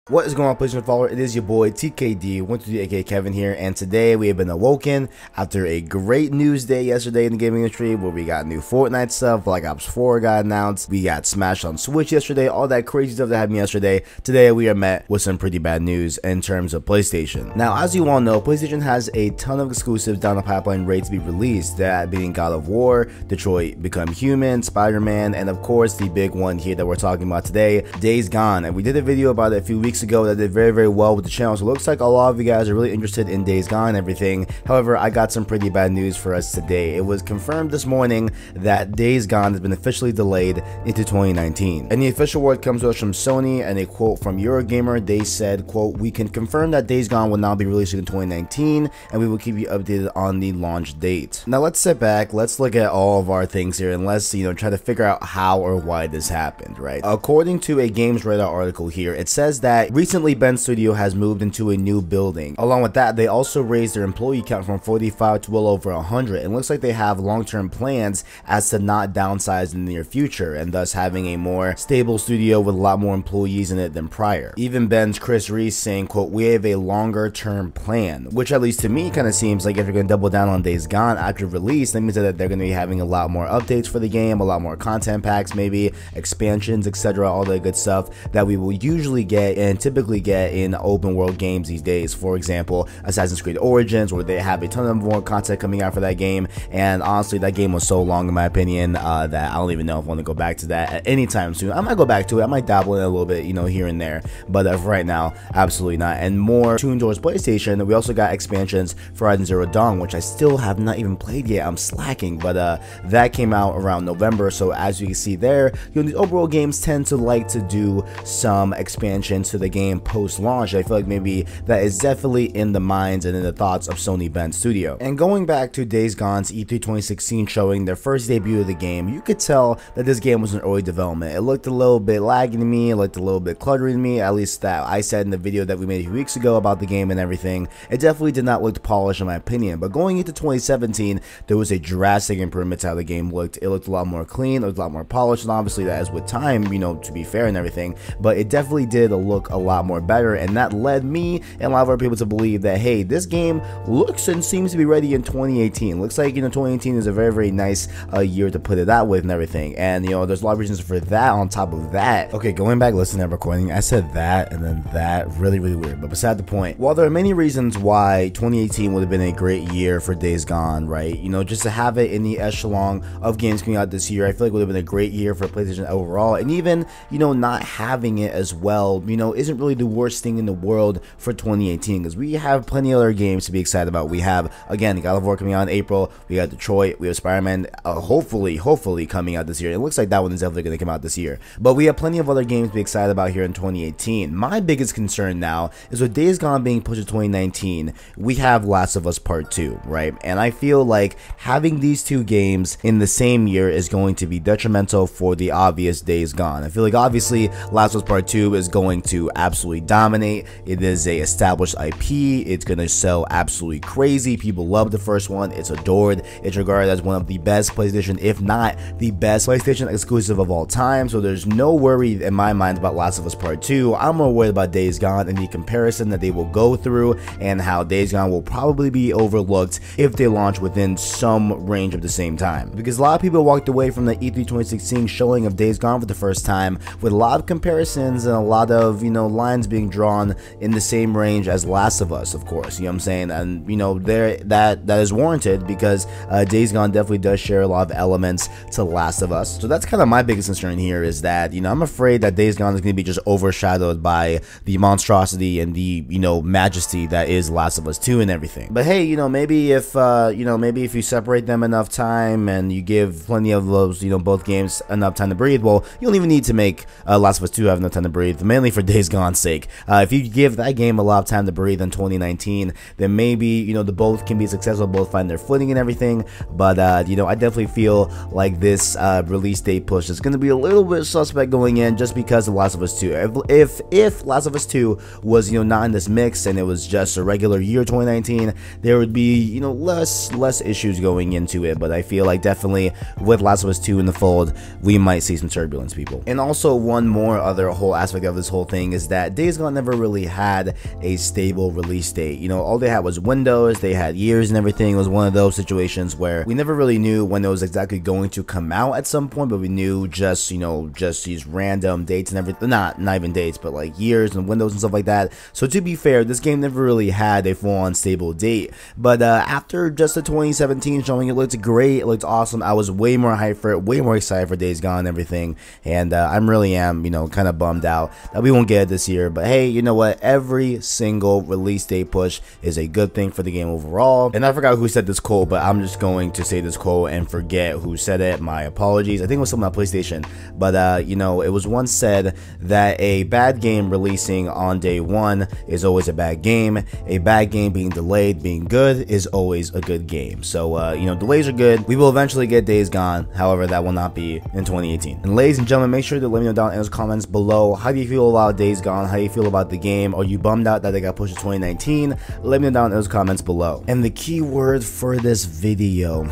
What is going on, PlaystationFollower? It is your boy TKD, 123 aka Kevin here, and today we have been awoken after a great news day yesterday in the gaming industry where we got new Fortnite stuff, Black Ops 4 got announced, we got Smash on Switch yesterday, all that crazy stuff that happened yesterday. Today we are met with some pretty bad news in terms of PlayStation. Now, as you all know, PlayStation has a ton of exclusives down the pipeline ready to be released, that being God of War, Detroit Become Human, Spider-Man, and of course the big one here that we're talking about today, Days Gone. And we did a video about it a few weeks ago that did very well with the channel, so it looks like a lot of you guys are really interested in Days Gone and everything. However, I got some pretty bad news for us today. It was confirmed this morning that Days Gone has been officially delayed into 2019, and the official word comes to us from Sony, and a quote from Eurogamer. They said, quote, "We can confirm that Days Gone will now be released in 2019, and we will keep you updated on the launch date." Now let's sit back, let's look at all of our things here, and let's try to figure out how or why this happened, right? According to a Games Radar article here, it says that recently Bend Studio has moved into a new building. Along with that, they also raised their employee count from 45 to well over 100. It looks like they have long-term plans as to not downsize in the near future, and thus having a more stable studio with a lot more employees in it than prior. Even Ben's Chris Reese saying, quote, "We have a longer term plan," which at least to me kind of seems like if you're going to double down on Days Gone after release, that means that they're going to be having a lot more updates for the game, a lot more content packs, maybe expansions, etc., all that good stuff that we will usually get and typically get in open world games these days. For example, Assassin's Creed Origins, where they have a ton of more content coming out for that game, and honestly that game was so long in my opinion that I don't even know if I want to go back to that at any time soon. I might go back to it, I might dabble in it a little bit, here and there, but for right now, absolutely not. And more tuned towards PlayStation, we also got expansions for Horizon Zero Dawn, which I still have not even played yet. I'm slacking, but that came out around November, so as you can see there, these open world games tend to like to do some expansions to the game post-launch. I feel like maybe that is definitely in the minds and in the thoughts of Sony Bend Studio. And going back to Days Gone's E3 2016 showing, their first debut of the game, you could tell that this game was in early development. It looked a little bit laggy to me, it looked a little bit cluttery to me, at least that I said in the video that we made a few weeks ago about the game and everything. It definitely did not look polished in my opinion, but going into 2017, there was a drastic improvement to how the game looked. It looked a lot more clean, it looked a lot more polished, and obviously that is with time, to be fair and everything, but it definitely did look a lot more better, and that led me and a lot of other people to believe that, hey, this game looks and seems to be ready in 2018. Looks like 2018 is a very nice year to put it out with and everything, and there's a lot of reasons for that. On top of that, okay, going back listening to that recording, I said that and then that, really weird, but beside the point. While there are many reasons why 2018 would have been a great year for Days Gone, right, just to have it in the echelon of games coming out this year, I feel like it would have been a great year for PlayStation overall, and even not having it as well isn't really the worst thing in the world for 2018, because we have plenty of other games to be excited about. We have, again, God of War coming out in April, we got Detroit, we have Spider-Man hopefully coming out this year. It looks like that one is definitely going to come out this year, but we have plenty of other games to be excited about here in 2018. My biggest concern now is with Days Gone being pushed to 2019, we have Last of Us Part 2, right? And I feel like having these two games in the same year is going to be detrimental for the obvious Days Gone. I feel like obviously Last of Us Part 2 is going to absolutely dominate. It is a established IP, it's going to sell absolutely crazy. People love the first one, it's adored, it's regarded as one of the best PlayStation, if not the best PlayStation exclusive of all time, so there's no worry in my mind about Last of Us Part 2. I'm more worried about Days Gone and the comparison that they will go through, and how Days Gone will probably be overlooked if they launch within some range of the same time, because a lot of people walked away from the E3 2016 showing of Days Gone for the first time with a lot of comparisons and a lot of lines being drawn in the same range as Last of Us, of course, what I'm saying, and that is warranted, because Days Gone definitely does share a lot of elements to Last of Us. So that's kind of my biggest concern here, is that I'm afraid that Days Gone is going to be just overshadowed by the monstrosity and the majesty that is Last of Us 2 and everything. But hey, maybe if maybe if you separate them enough time and you give plenty of those both games enough time to breathe, well, you don't even need to make Last of Us 2 have enough time to breathe, mainly for Days Gone's sake. If you give that game a lot of time to breathe in 2019, then maybe the both can be successful, both find their footing and everything. But I definitely feel like this release date push is going to be a little bit suspect going in, just because of Last of Us 2. If Last of Us 2 was not in this mix and it was just a regular year 2019, there would be less issues going into it. But I feel like definitely with Last of Us 2 in the fold, we might see some turbulence, people. And also one more other whole aspect of this whole thing is that Days Gone never really had a stable release date. You know, all they had was windows, they had years and everything. It was one of those situations where we never really knew when it was exactly going to come out at some point, but we knew just, you know, just these random dates and everything. Not even dates, but like years and windows and stuff like that. So to be fair, this game never really had a full-on stable date. But after just the 2017 showing, it looked great, it looked awesome. I was way more hyped for it, way more excited for Days Gone and everything. And I really am, you know, kind of bummed out that we won't get it this year. But hey, you know what? Every single release date push is a good thing for the game overall. And I forgot who said this quote, but I'm just going to say this quote and forget who said it. My apologies. I think it was someone on PlayStation. But you know, it was once said that a bad game releasing on day one is always a bad game. A bad game being delayed being good is always a good game. So you know, delays are good. We will eventually get Days Gone. However, that will not be in 2018. And ladies and gentlemen, make sure to let me know down in those comments below. How do you feel about Days Gone? How do you feel about the game? Are you bummed out that they got pushed to 2019? Let me know down in those comments below. And the key word for this video,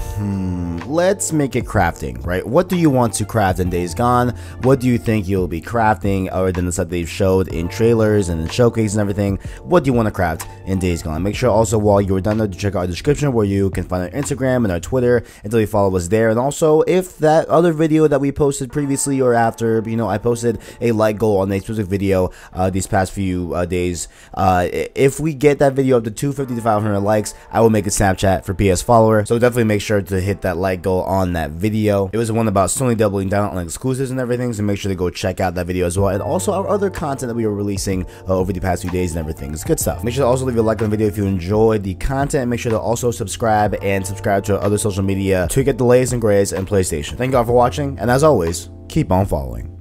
let's make it crafting, right? What do you want to craft in Days Gone? What do you think you'll be crafting other than the stuff they've showed in trailers and in showcases and everything? What do you want to craft in Days Gone? Make sure also while you're done to check out our description where you can find our Instagram and our Twitter until you follow us there. And also, if that other video that we posted previously or after, you know, I posted a like goal on a specific video these past few days. If we get that video up to 250 to 500 likes, I will make a Snapchat for PlaystationFollower. So definitely make sure to hit that like goal on that video. It was the one about Sony doubling down on exclusives and everything, so make sure to go check out that video as well. And also our other content that we were releasing over the past few days and everything. It's good stuff. Make sure to also leave a like on the video if you enjoyed the content. Make sure to also subscribe to our other social media to get the latest and greatest in PlayStation. Thank you all for watching, and as always, keep on following.